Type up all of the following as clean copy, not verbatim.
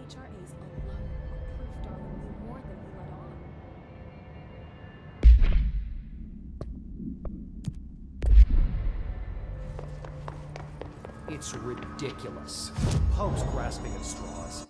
HRAs alone are proof Darwin knew more than he let on. It's ridiculous. Pope's grasping at straws.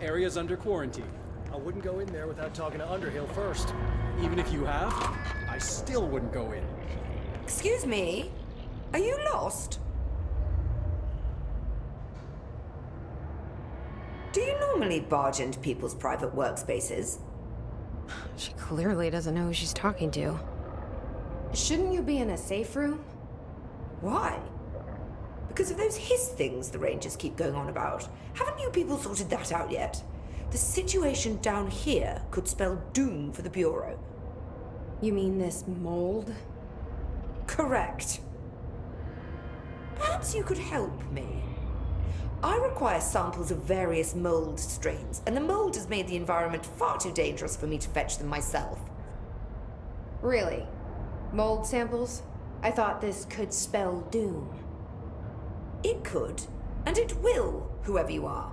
Area's under quarantine. I wouldn't go in there without talking to Underhill first. Even if you have, I still wouldn't go in. Excuse me? Are you lost? Do you normally barge into people's private workspaces? She clearly doesn't know who she's talking to. Shouldn't you be in a safe room? Why? Because of those hiss things the Rangers keep going on about. Haven't you people sorted that out yet? The situation down here could spell doom for the Bureau. You mean this mold? Correct. Perhaps you could help me. I require samples of various mold strains, and the mold has made the environment far too dangerous for me to fetch them myself. Really? Mold samples? I thought this could spell doom. It could, and it will, whoever you are.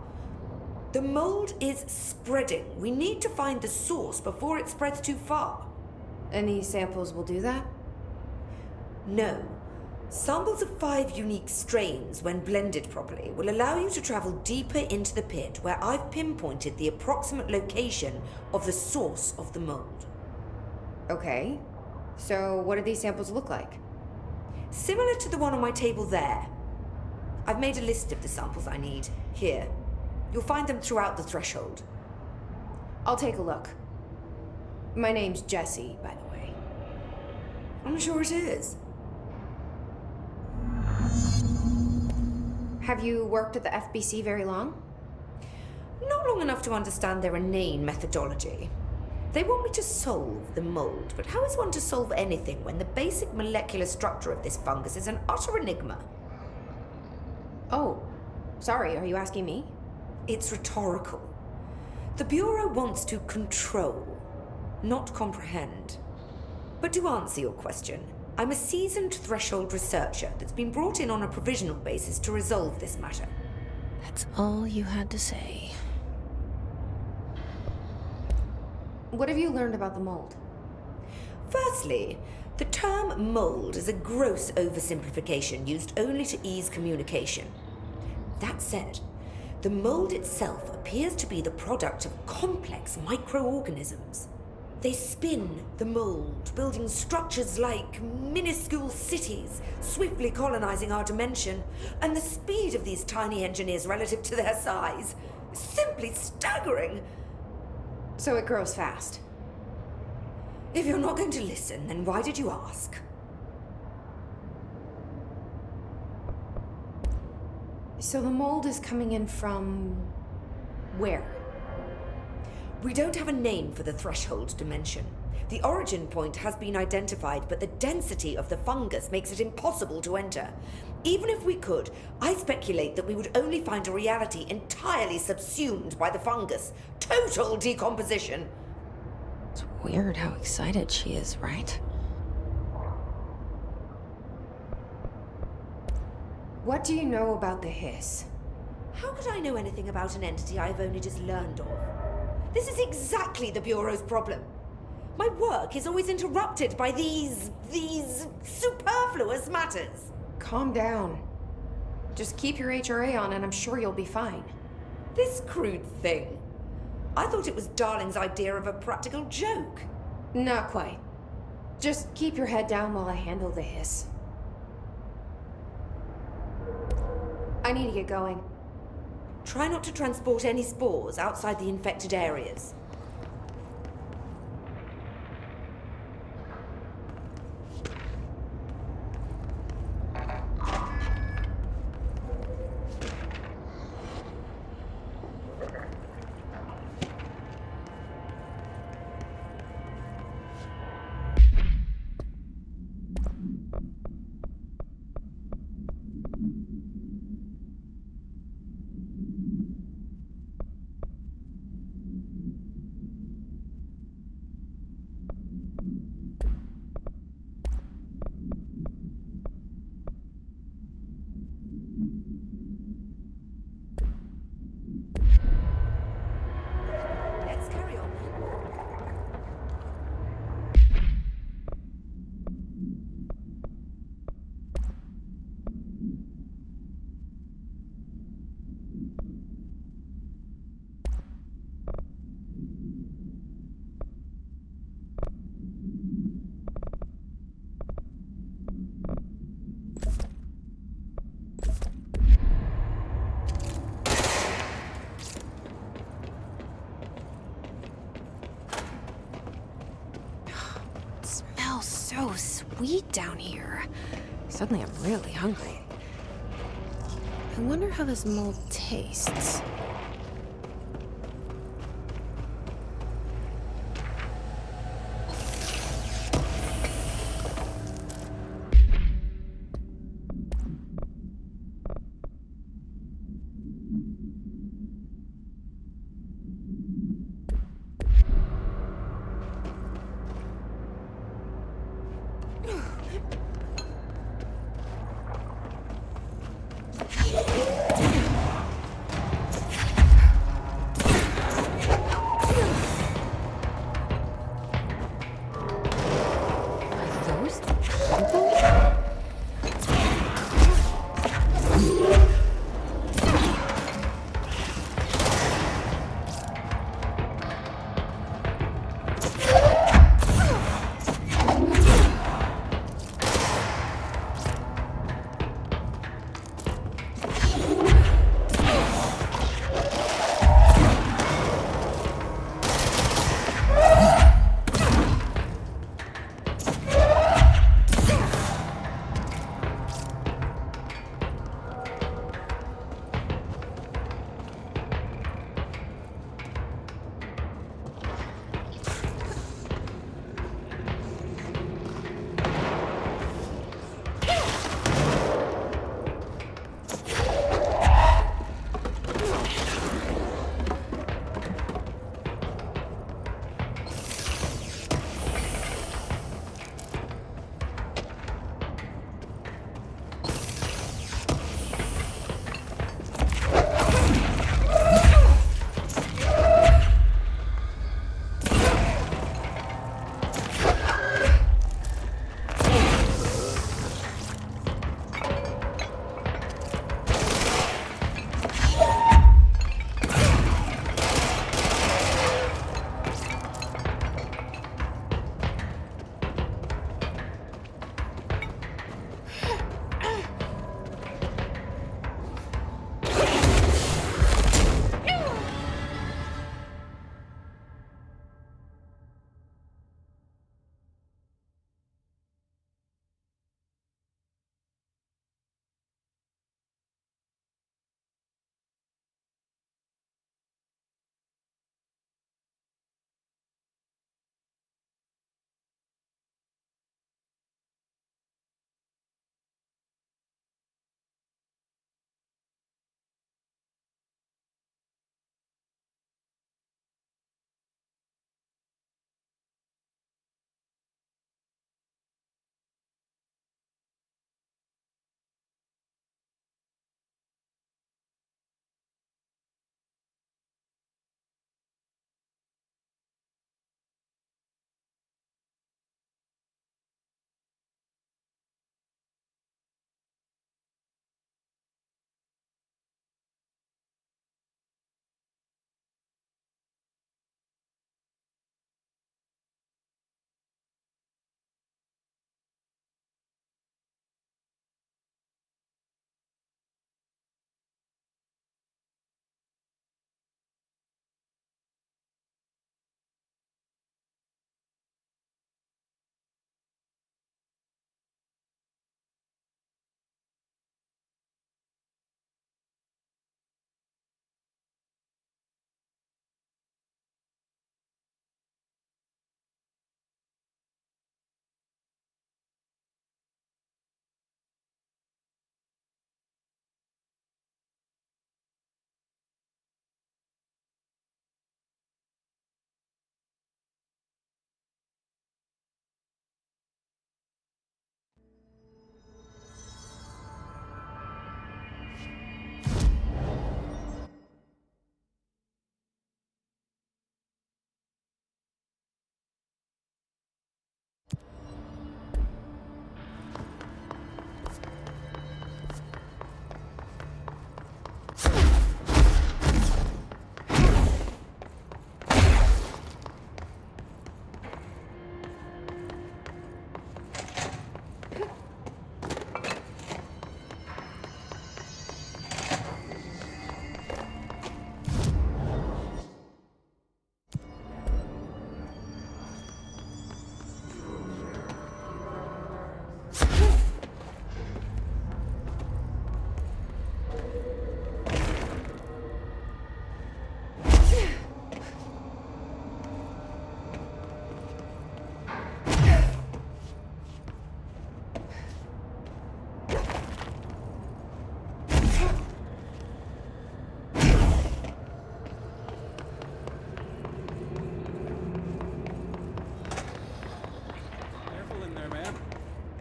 The mold is spreading. We need to find the source before it spreads too far. And these samples will do that? No. Samples of 5 unique strains, when blended properly, will allow you to travel deeper into the pit where I've pinpointed the approximate location of the source of the mold. Okay. So what do these samples look like? Similar to the one on my table there. I've made a list of the samples I need. Here. You'll find them throughout the threshold. I'll take a look. My name's Jessie, by the way. I'm sure it is. Have you worked at the FBC very long? Not long enough to understand their inane methodology. They want me to solve the mold, but how is one to solve anything when the basic molecular structure of this fungus is an utter enigma? Oh, sorry, are you asking me? It's rhetorical. The Bureau wants to control, not comprehend. But to answer your question, I'm a seasoned threshold researcher that's been brought in on a provisional basis to resolve this matter. That's all you had to say. What have you learned about the mold? Firstly, the term mold is a gross oversimplification used only to ease communication. That said, the mold itself appears to be the product of complex microorganisms. They spin the mold, building structures like minuscule cities, swiftly colonizing our dimension, and the speed of these tiny engineers relative to their size is simply staggering. So it grows fast. If you're not going to listen, then why did you ask? So the mold is coming in from where? We don't have a name for the threshold dimension. The origin point has been identified, but the density of the fungus makes it impossible to enter. Even if we could, I speculate that we would only find a reality entirely subsumed by the fungus. Total decomposition. It's weird how excited she is, right? What do you know about the hiss? How could I know anything about an entity I've only just learned of? This is exactly the Bureau's problem. My work is always interrupted by these superfluous matters. Calm down. Just keep your HRA on and I'm sure you'll be fine. This crude thing. I thought it was Darling's idea of a practical joke. Not quite. Just keep your head down while I handle the hiss. I need to get going. Try not to transport any spores outside the infected areas. Let's carry on. So sweet down here. Suddenly I'm really hungry. I wonder how this mold tastes.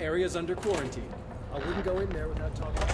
Area's under quarantine. I wouldn't go in there without talking.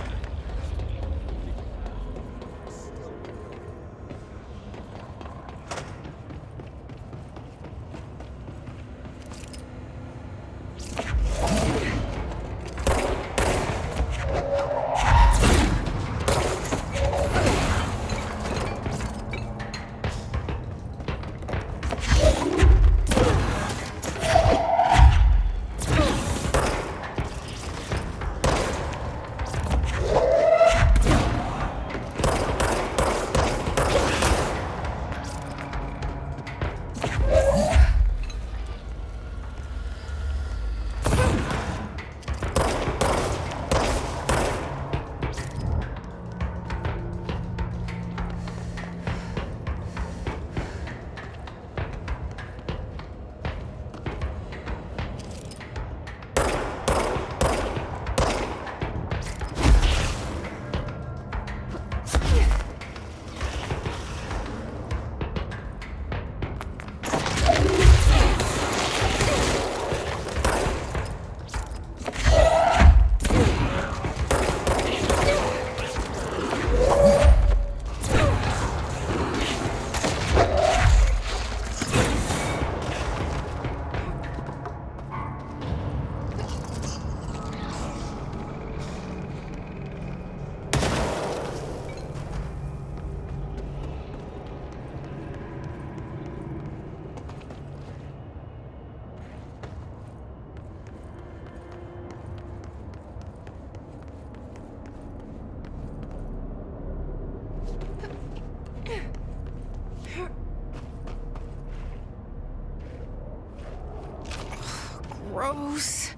Gross.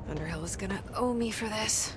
Underhill is gonna owe me for this.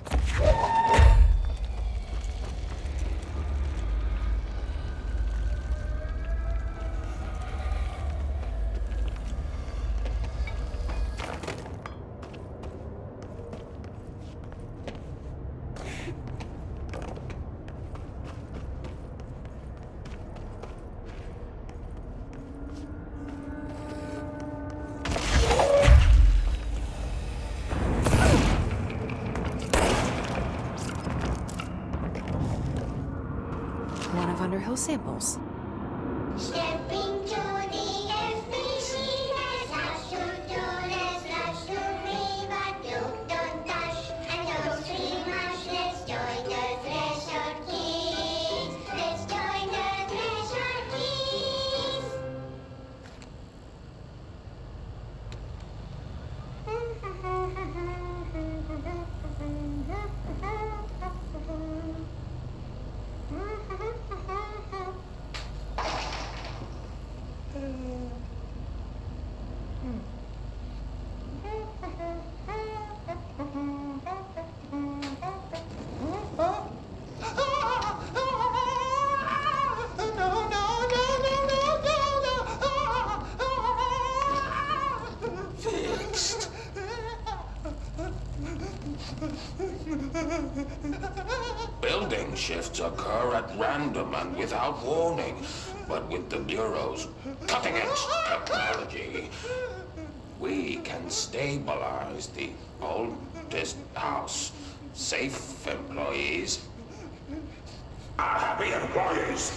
One of Underhill samples. Stepping to the FBC, let's rush to free, but don't dash and don't scream much. Let's join the Threshold Kids. Let's join the Threshold Kids. Fixed. Building shifts occur at random and without warning, but with the Bureau's cutting-edge technology, we can stabilize the oldest house. Safe employees are happy employees.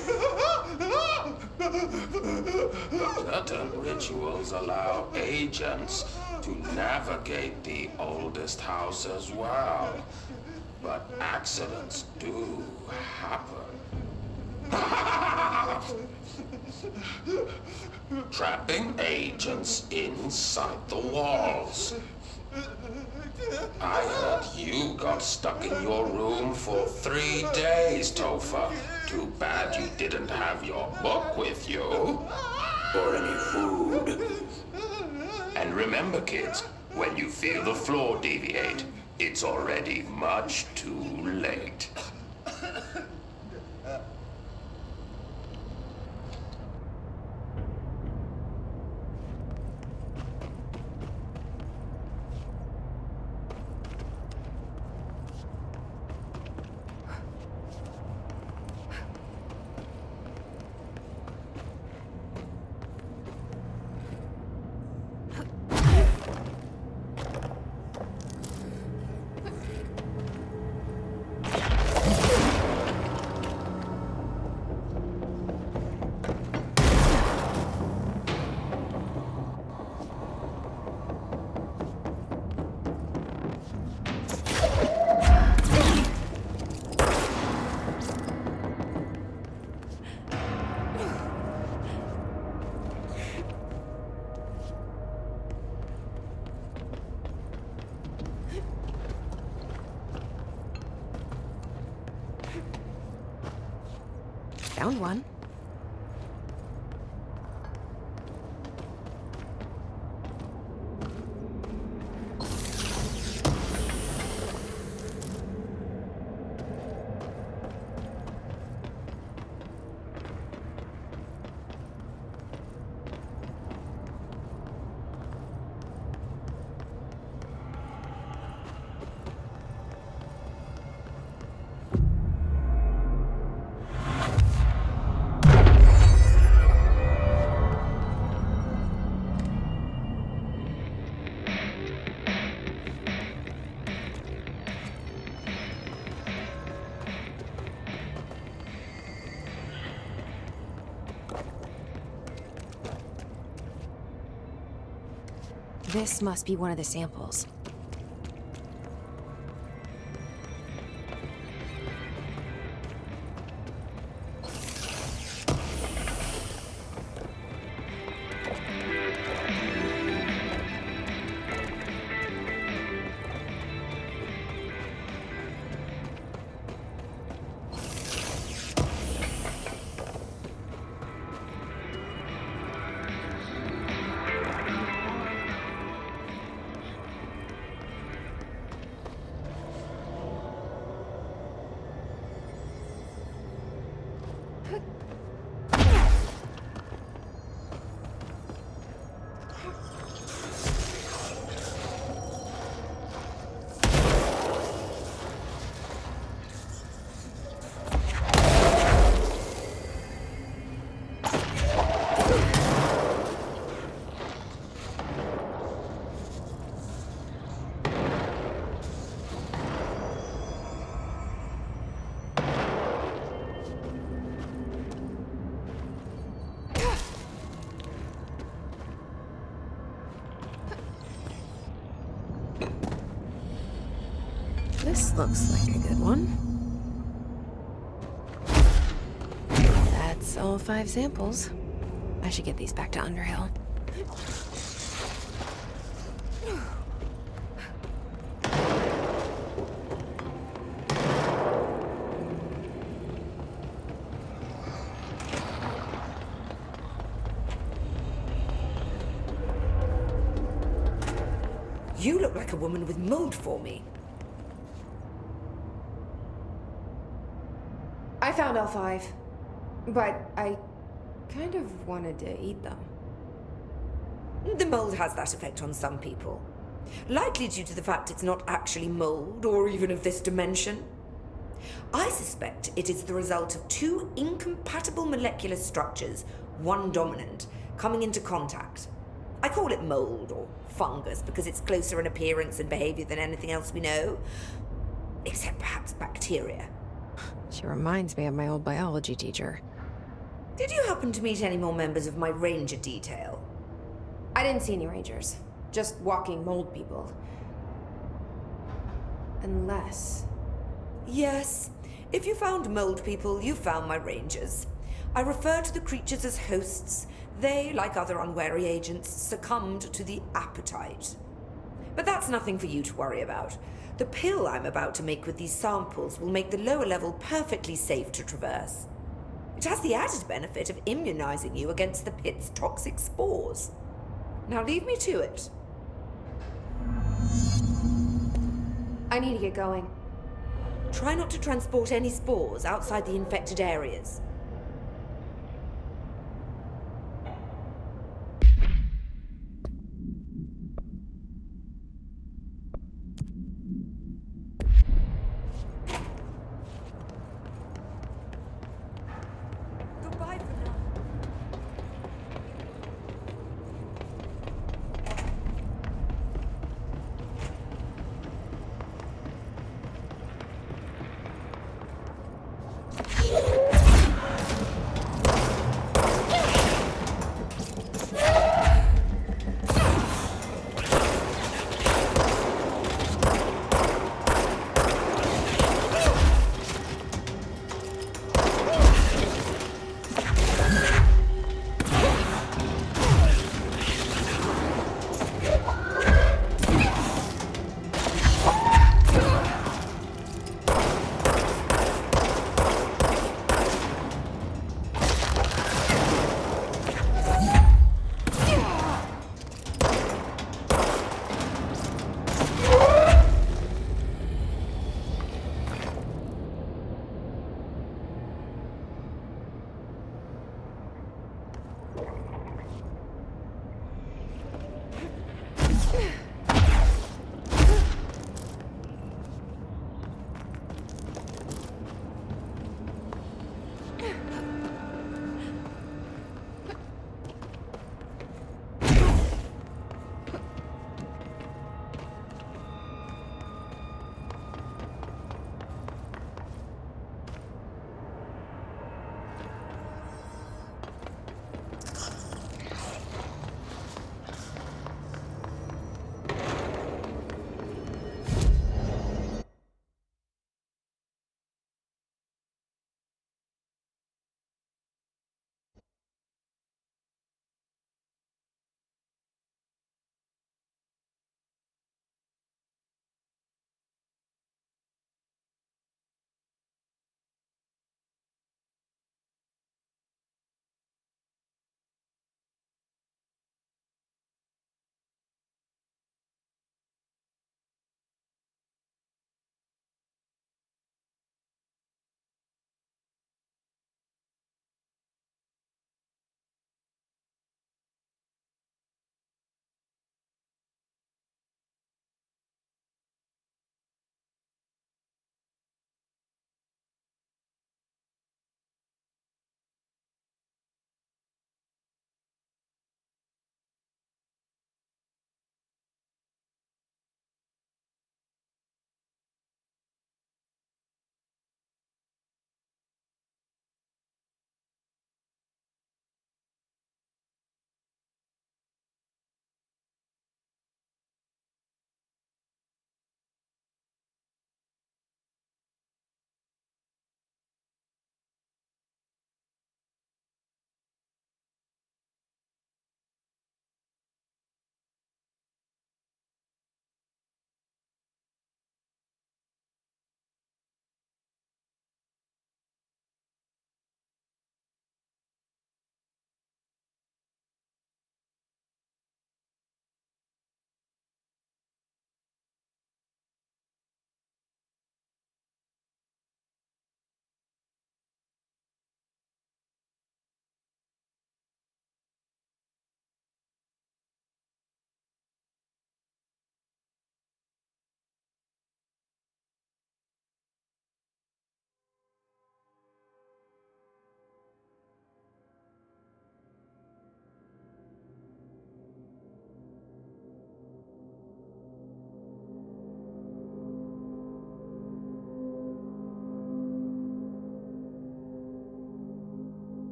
Certain rituals allow agents to navigate the oldest house as well. But accidents do happen. Trapping agents inside the walls. I heard you got stuck in your room for 3 days, Topher. Too bad you didn't have your book with you. Or any food. And remember, kids, when you feel the floor deviate, it's already much too late. found one. This must be one of the samples. This looks like a good one. That's all 5 samples. I should get these back to Underhill. You look like a woman with mold for me. I found all 5, but I kind of wanted to eat them. The mold has that effect on some people. Likely due to the fact it's not actually mold, or even of this dimension. I suspect it is the result of 2 incompatible molecular structures, one dominant, coming into contact. I call it mold, or fungus, because it's closer in appearance and behavior than anything else we know. Except perhaps bacteria. She reminds me of my old biology teacher. Did you happen to meet any more members of my ranger detail? I didn't see any rangers. Just walking mold people. Unless... Yes. If you found mold people, you found my rangers. I refer to the creatures as hosts. They, like other unwary agents, succumbed to the appetite. But that's nothing for you to worry about. The pill I'm about to make with these samples will make the lower level perfectly safe to traverse. It has the added benefit of immunizing you against the pit's toxic spores. Now leave me to it. I need to get going. Try not to transport any spores outside the infected areas. Goodbye for now.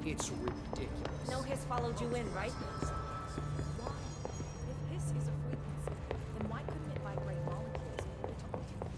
It's ridiculous. No hiss followed you in, right? Why? If hiss is a frequency, then why couldn't it vibrate molecules in order to ultimately...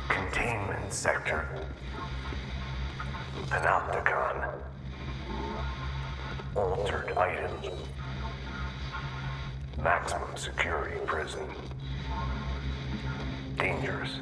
Containment sector. Panopticon. Altered items. Maximum security prison. Dangerous.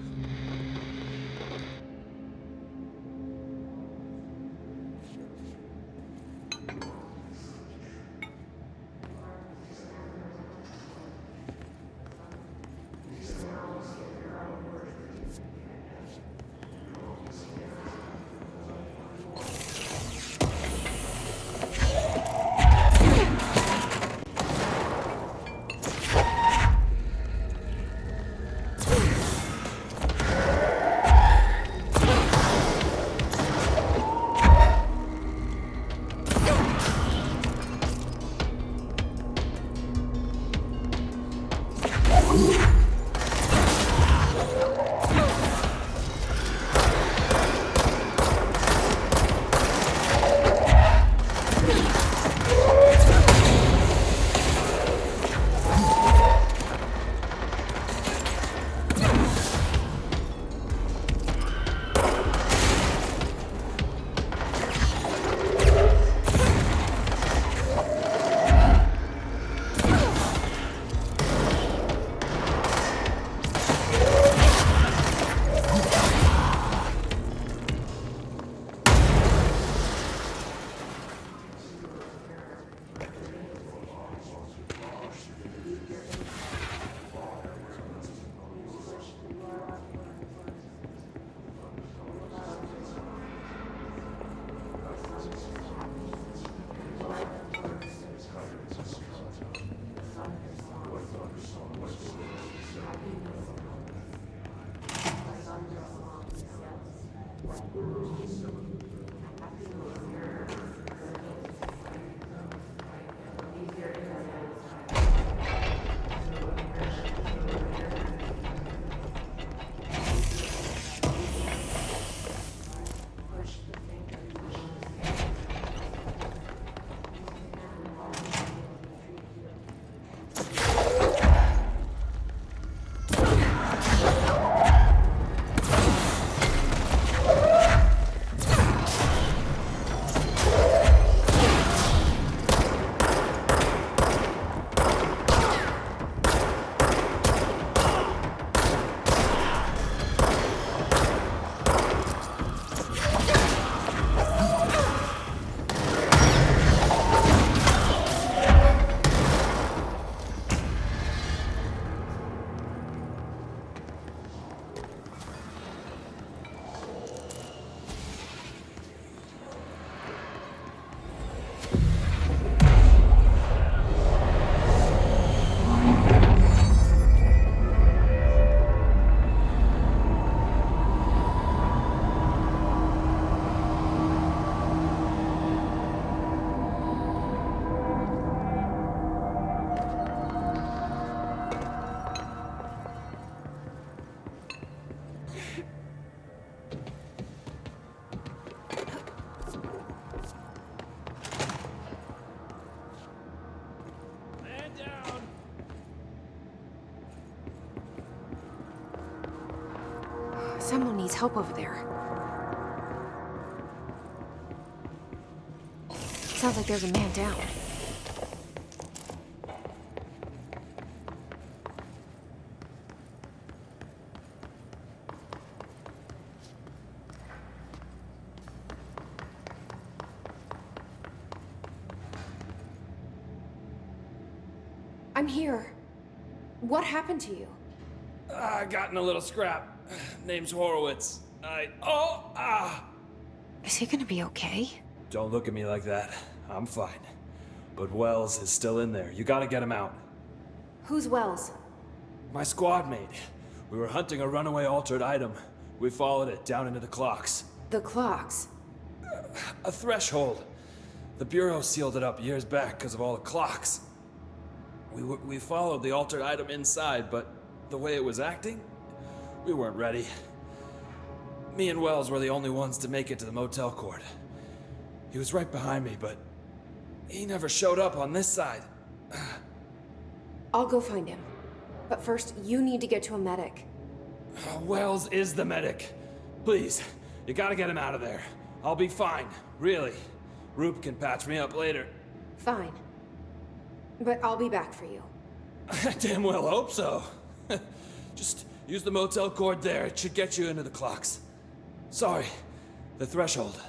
needs help over there. Sounds like there's a man down. I'm here. What happened to you? I got in a little scrap. Name's Horowitz. Is he gonna be okay? Don't look at me like that. I'm fine. But Wells is still in there. You gotta get him out. Who's Wells? My squad mate. We were hunting a runaway altered item. We followed it down into the clocks. The clocks. A threshold. The Bureau sealed it up years back because of all the clocks. We followed the altered item inside, but the way it was acting, we weren't ready. Me and Wells were the only ones to make it to the motel court. He was right behind me, but he never showed up on this side. I'll go find him. But first, you need to get to a medic. Wells is the medic. Please, you gotta get him out of there. I'll be fine, really. Roop can patch me up later. Fine. But I'll be back for you. I damn well hope so. Just use the motel cord there. It should get you into the clocks. Sorry, the threshold.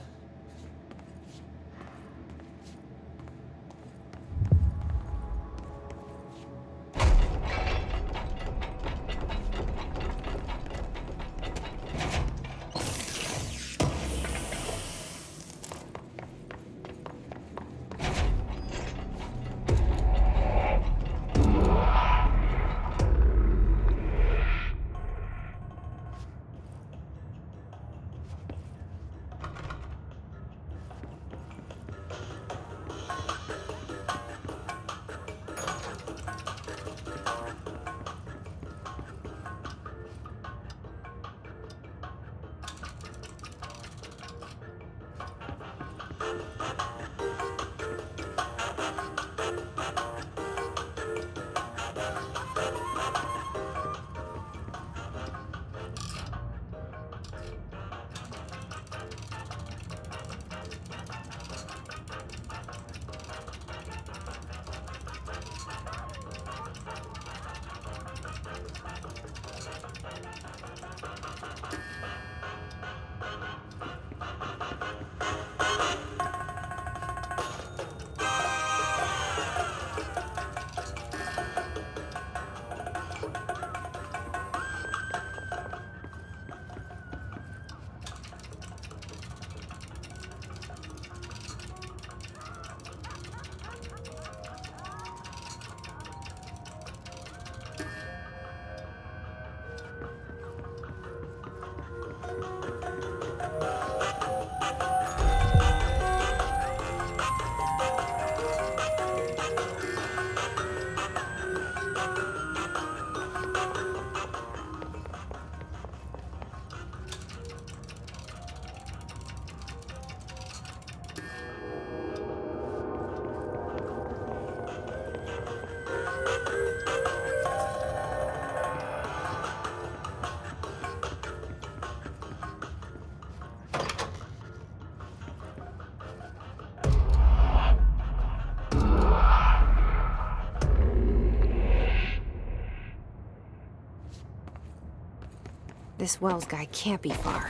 This Wells guy can't be far.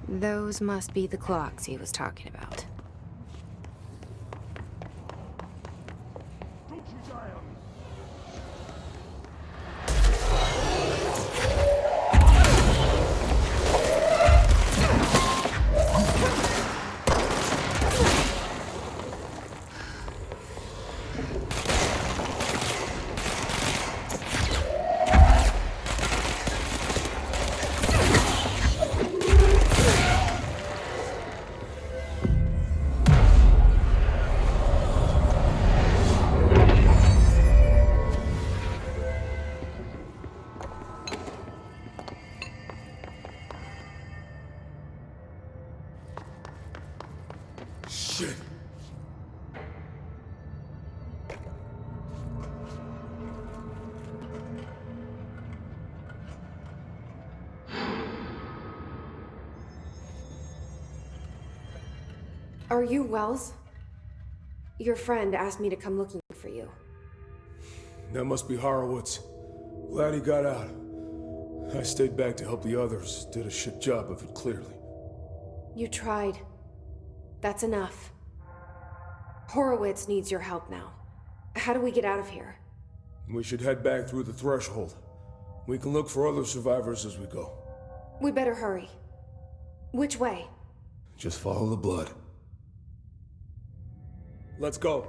Those must be the clocks he was talking about. Are you Wells? Your friend asked me to come looking for you. That must be Horowitz. Glad he got out. I stayed back to help the others. Did a shit job of it, clearly. You tried. That's enough. Horowitz needs your help now. How do we get out of here? We should head back through the threshold. We can look for other survivors as we go. We better hurry. Which way? Just follow the blood. Let's go.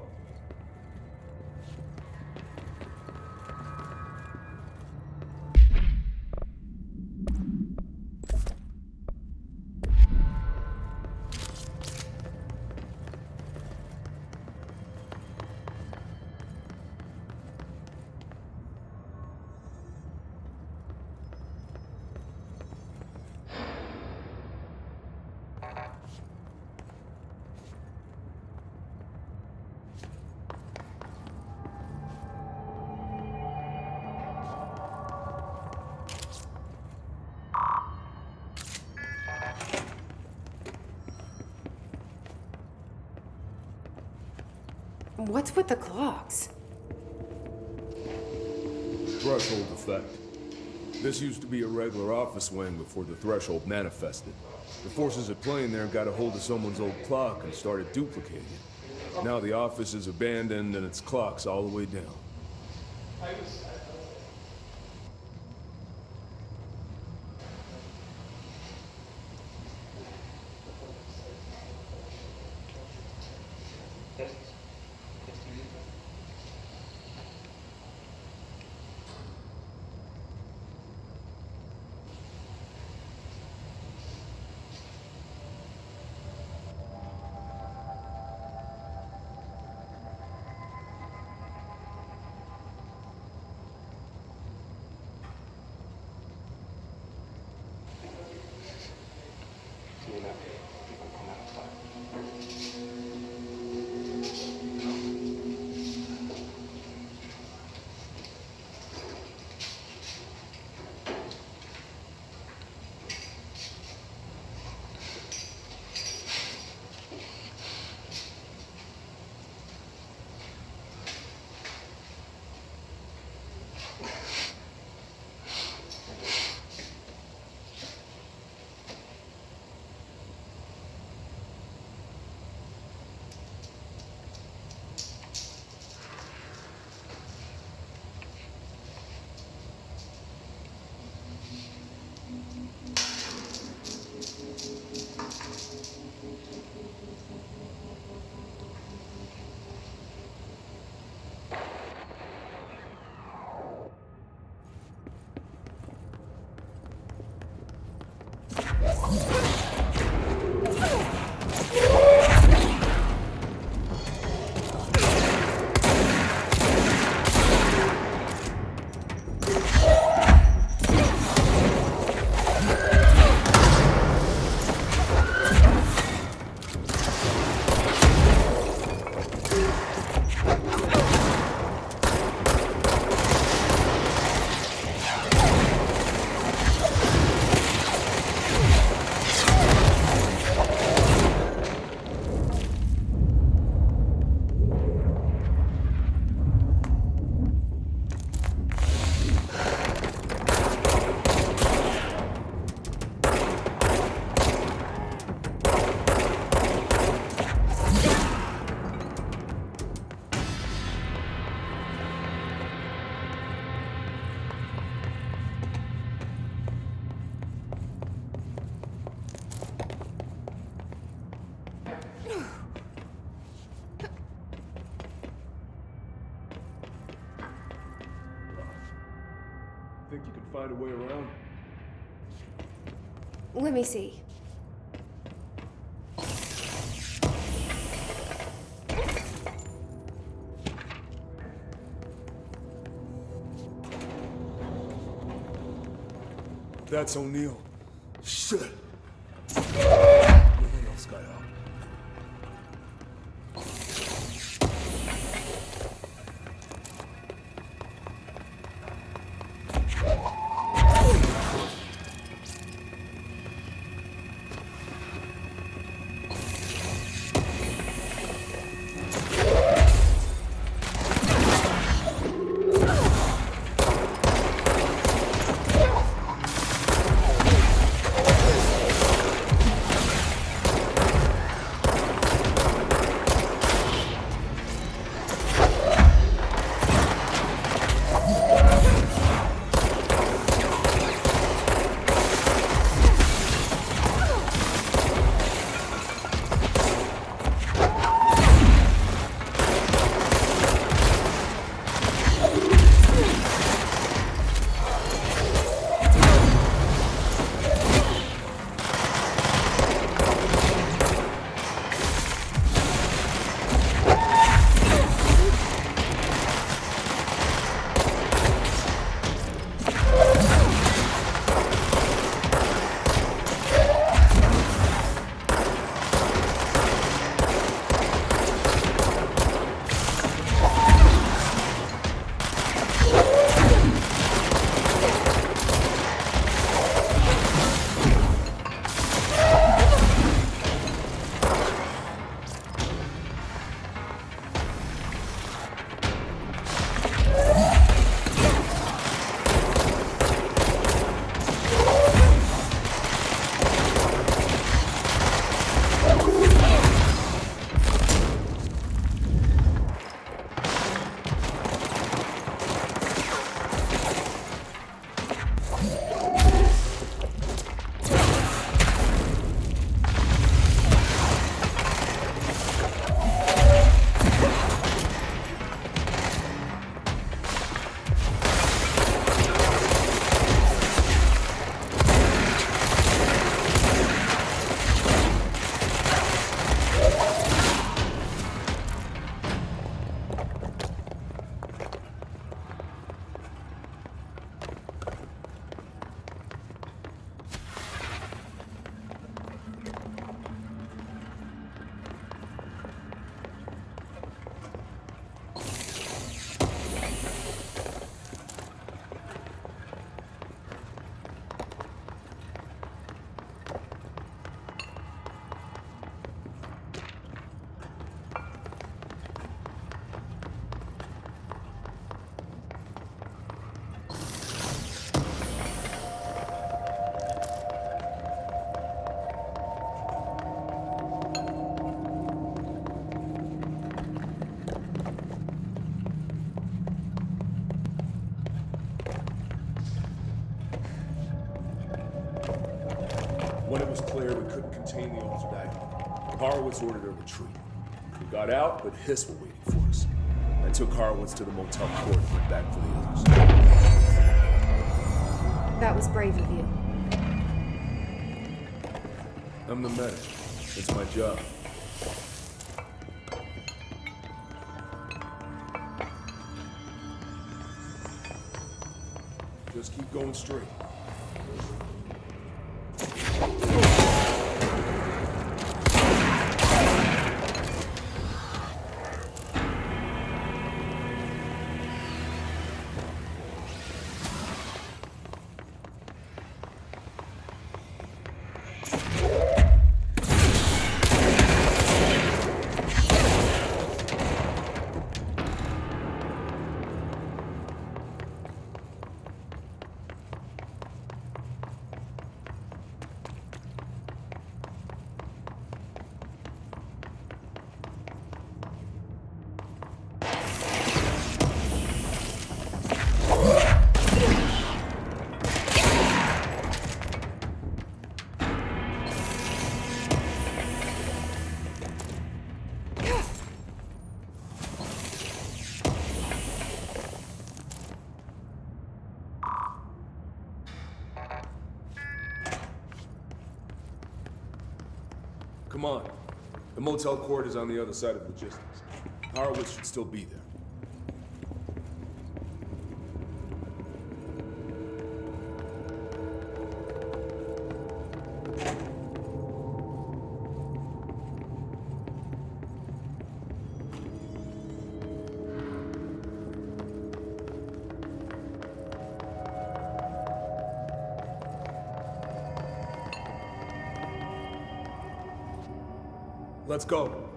What's with the clocks? Threshold effect. This used to be a regular office wing before the threshold manifested. The forces at play in there got a hold of someone's old clock and started duplicating it. Now the office is abandoned and its clock's all the way down. Think you can find a way around? Let me see. That's O'Neill. Shit. Everything else got out. was clear we couldn't contain the altered item. Horowitz ordered a retreat. We got out, but Hiss were waiting for us. I took Horowitz to the motel court and went back for the others. That was brave of you. I'm the medic. It's my job. Just keep going straight. Come on. The motel court is on the other side of logistics. Horowitz should still be there. Let's go.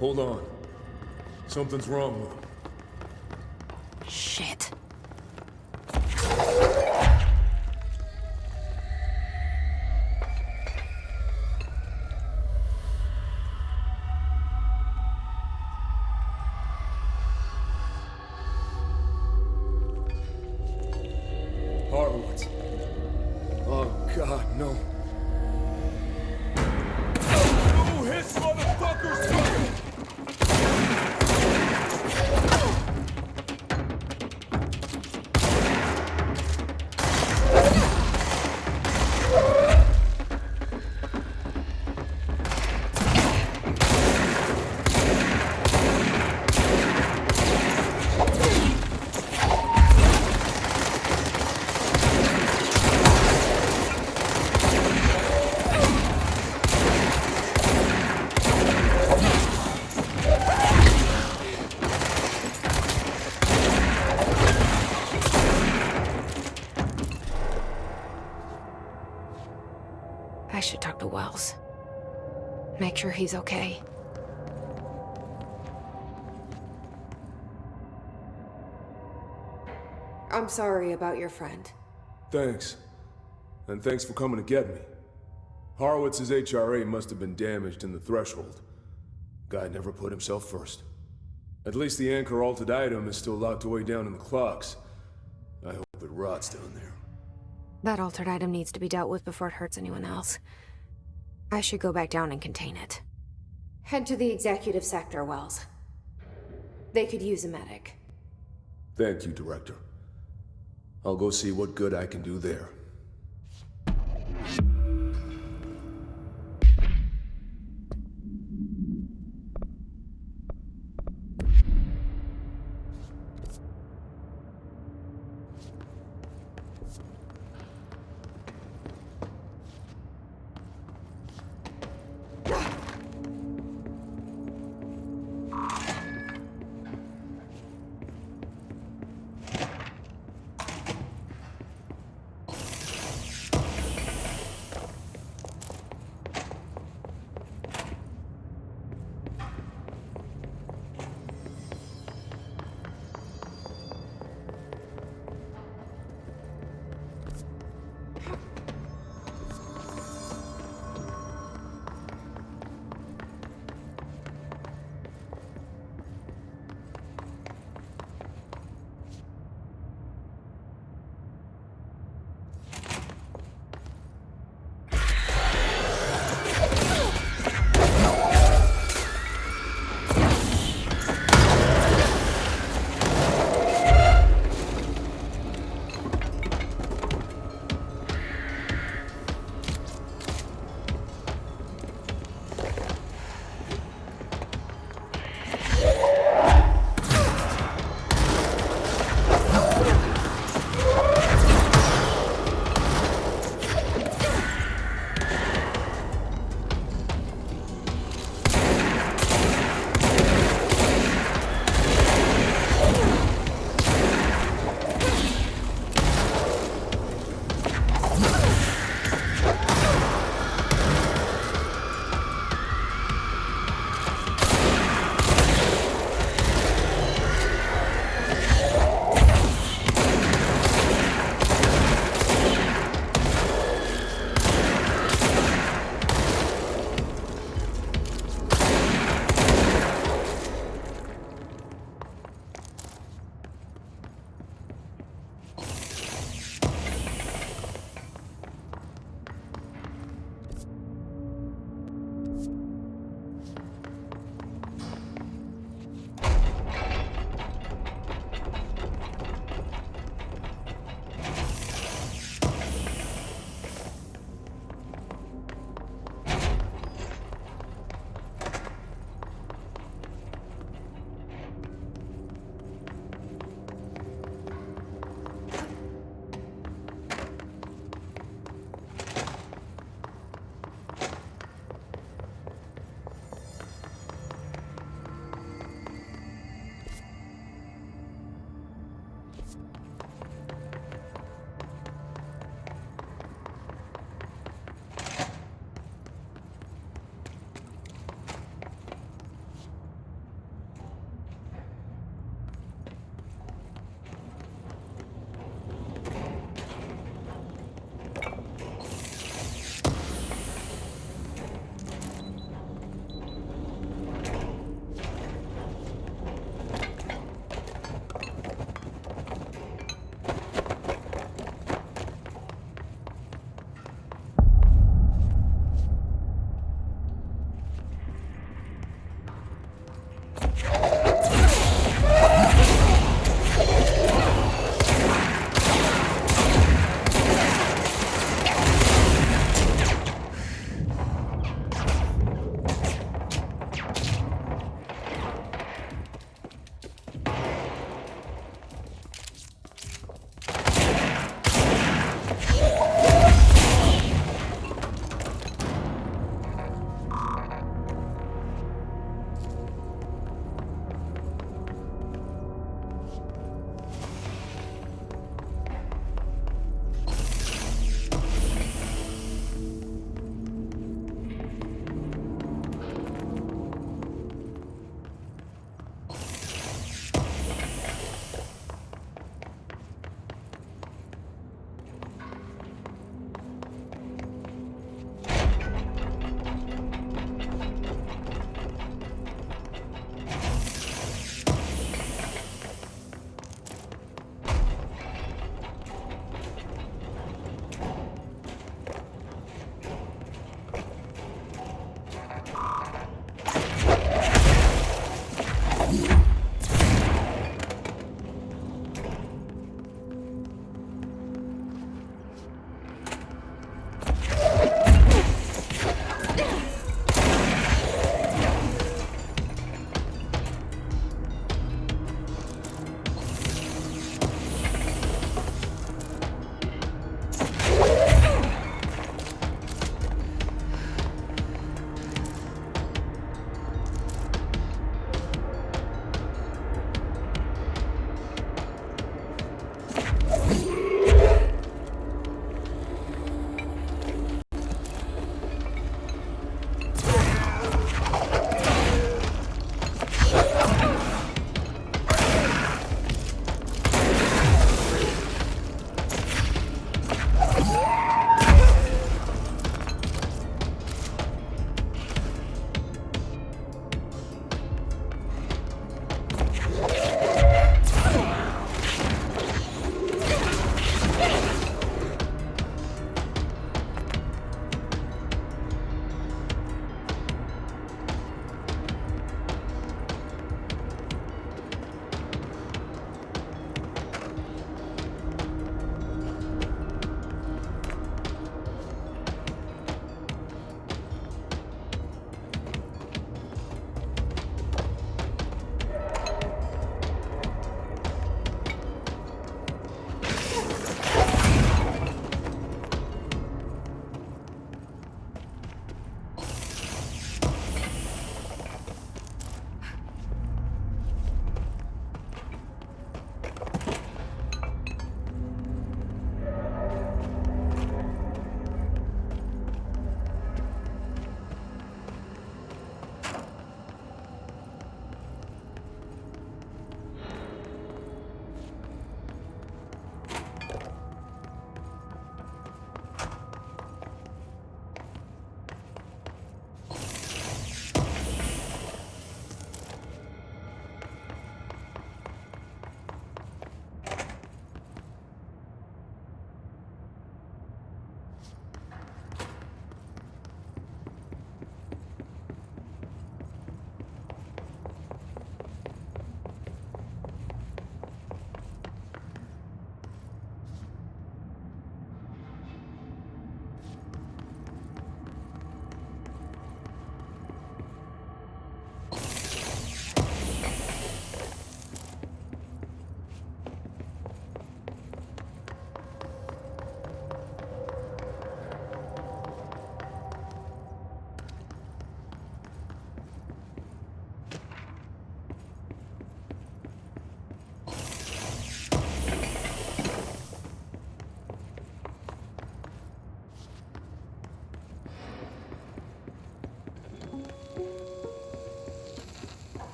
Hold on. Something's wrong with him. Shit. Horowitz. Oh, God, no. You hit motherfuckers! I should talk to Wells. Make sure he's okay. I'm sorry about your friend. Thanks. And thanks for coming to get me. Horowitz's HRA must have been damaged in the threshold. Guy never put himself first. At least the anchor altered item is still locked away down in the clocks. I hope it rots down there. That altered item needs to be dealt with before it hurts anyone else. I should go back down and contain it. Head to the executive sector, Wells. They could use a medic. Thank you, Director. I'll go see what good I can do there.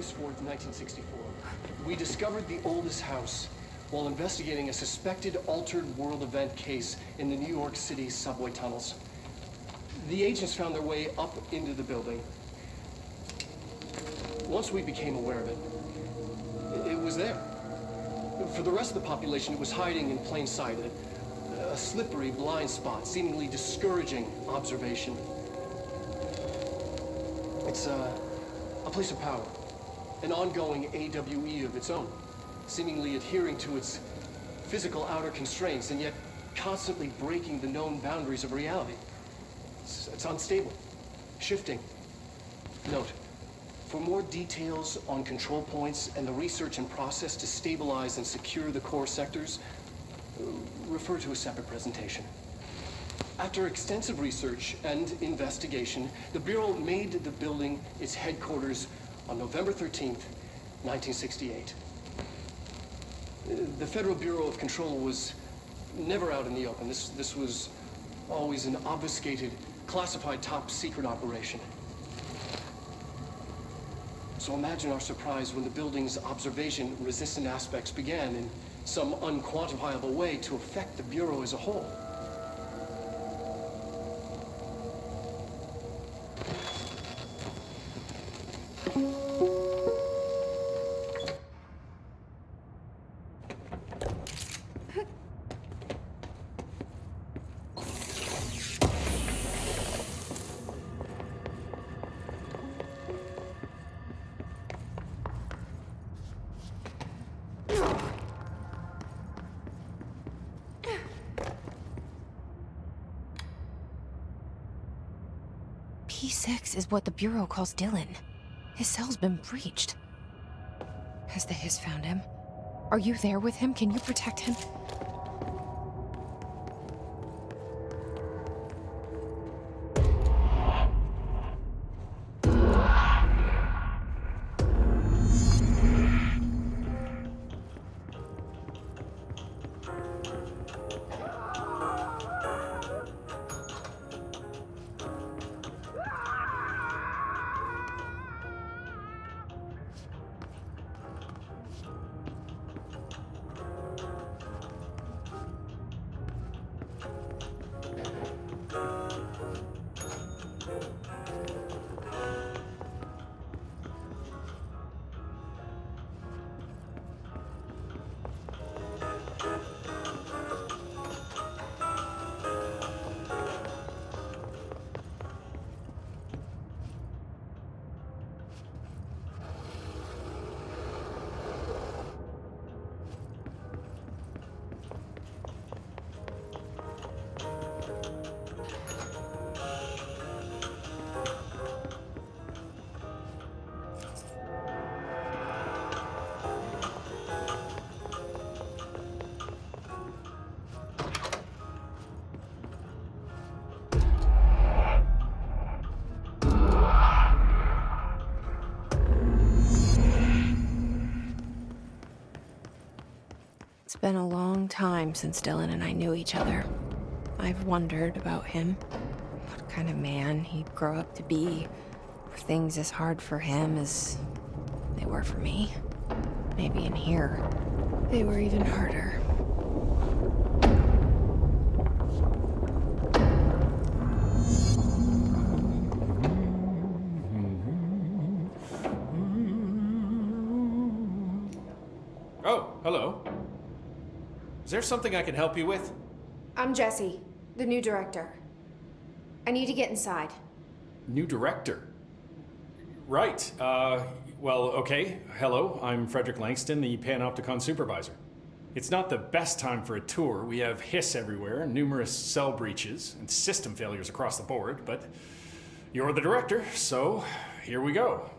August 4th, 1964, we discovered the oldest house while investigating a suspected altered world event case in the New York City subway tunnels. The agents found their way up into the building. Once we became aware of it, it was there. For the rest of the population, it was hiding in plain sight, a slippery blind spot, seemingly discouraging observation. It's a place of power, an ongoing AWE of its own, seemingly adhering to its physical outer constraints and yet constantly breaking the known boundaries of reality. It's unstable, shifting. Note, for more details on control points and the research and process to stabilize and secure the core sectors, refer to a separate presentation. After extensive research and investigation, the Bureau made the building its headquarters on November 13th, 1968. The Federal Bureau of Control was never out in the open. This was always an obfuscated, classified top-secret operation. So imagine our surprise when the building's observation-resistant aspects began in some unquantifiable way to affect the Bureau as a whole. P6 is what the Bureau calls Dylan. His cell's been breached. Has the Hiss found him? Are you there with him? Can you protect him? It's been a long time since Dylan and I knew each other. I've wondered about him. What kind of man he'd grow up to be. Were things as hard for him as they were for me? Maybe in here, they were even harder. Oh, hello. Is there something I can help you with? I'm Jessie, the new director. I need to get inside. New director? Right. Well, okay. Hello, I'm Frederick Langston, the Panopticon supervisor. It's not the best time for a tour. We have hiss everywhere, numerous cell breaches, and system failures across the board, but you're the director, so here we go.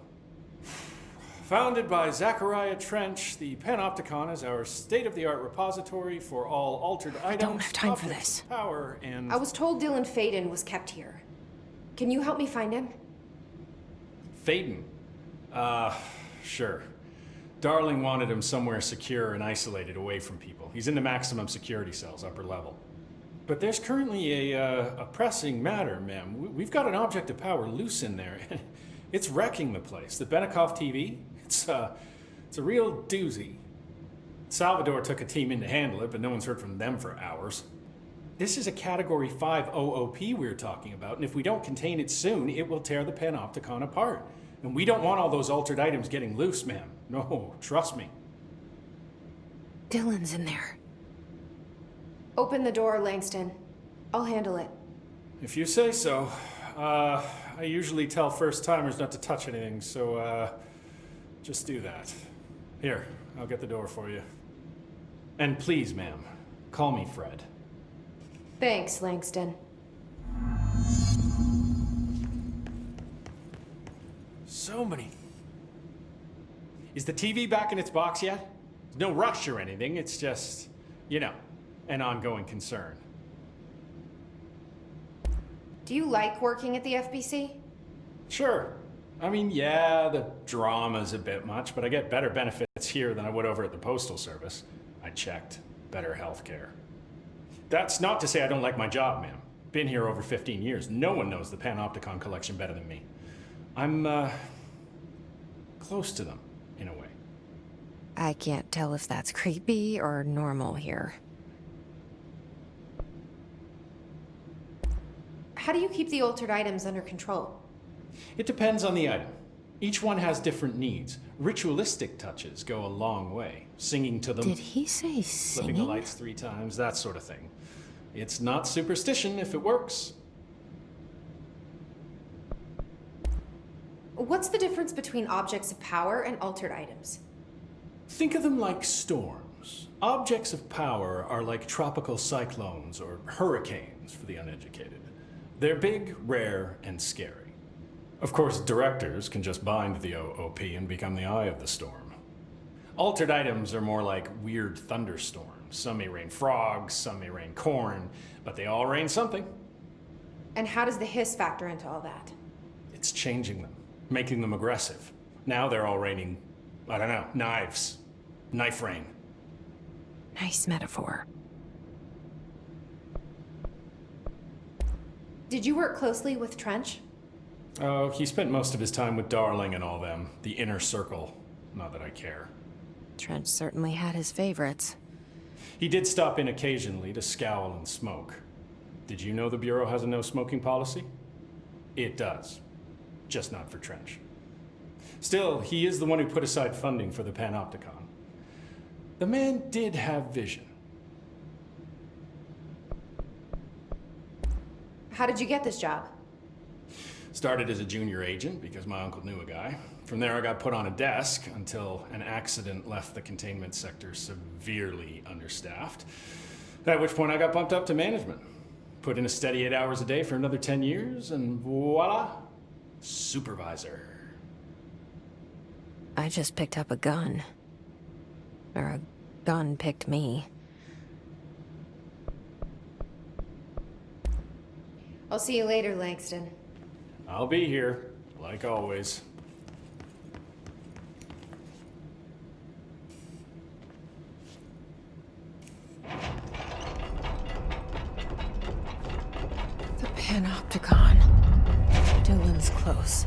Founded by Zachariah Trench, the Panopticon is our state-of-the-art repository for all altered items. I don't have time for objects this. of Power and I was told Dylan Faden was kept here. Can you help me find him? Faden. Sure. Darling wanted him somewhere secure and isolated away from people. He's in the maximum security cells, upper level. But there's currently a pressing matter, ma'am. We've got an object of power loose in there. It's wrecking the place. The Benikoff TV, It's a real doozy. Salvador took a team in to handle it, but no one's heard from them for hours. This is a Category 5 OOP we're talking about, and if we don't contain it soon, it will tear the Panopticon apart. And we don't want all those altered items getting loose, ma'am. No, trust me. Dylan's in there. Open the door, Langston. I'll handle it. If you say so. I usually tell first-timers not to touch anything, so, just do that. Here, I'll get the door for you. And please, ma'am, call me Fred. Thanks, Langston. So many. Is the TV back in its box yet? There's no rush or anything, it's just, you know, an ongoing concern. Do you like working at the FBC? Sure. I mean, yeah, the drama's a bit much, but I get better benefits here than I would over at the Postal Service. I checked. Better healthcare. That's not to say I don't like my job, ma'am. Been here over 15 years. No one knows the Panopticon collection better than me. I'm, close to them, in a way. I can't tell if that's creepy or normal here. How do you keep the altered items under control? It depends on the item. Each one has different needs. Ritualistic touches go a long way. Singing to them. Did he say Flipping the singing? lights 3 times, that sort of thing. It's not superstition if it works. What's the difference between objects of power and altered items? Think of them like storms. Objects of power are like tropical cyclones or hurricanes for the uneducated. They're big, rare, and scary. Of course, directors can just bind the OOP and become the eye of the storm. Altered items are more like weird thunderstorms. Some may rain frogs, some may rain corn, but they all rain something. And how does the hiss factor into all that? It's changing them, making them aggressive. Now they're all raining, I don't know, knives. Knife rain. Nice metaphor. Did you work closely with Trench? Oh, he spent most of his time with Darling and all them. The inner circle. Not that I care. Trench certainly had his favorites. He did stop in occasionally to scowl and smoke. Did you know the Bureau has a no-smoking policy? It does. Just not for Trench. Still, he is the one who put aside funding for the Panopticon. The man did have vision. How did you get this job? Started as a junior agent because my uncle knew a guy. From there I got put on a desk until an accident left the containment sector severely understaffed. At which point I got bumped up to management. Put in a steady 8 hours a day for another 10 years and voila, supervisor. I just picked up a gun. Or a gun picked me. I'll see you later, Langston. I'll be here, like always. The Panopticon. Dylan's close.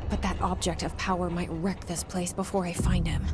But that object of power might wreck this place before I find him.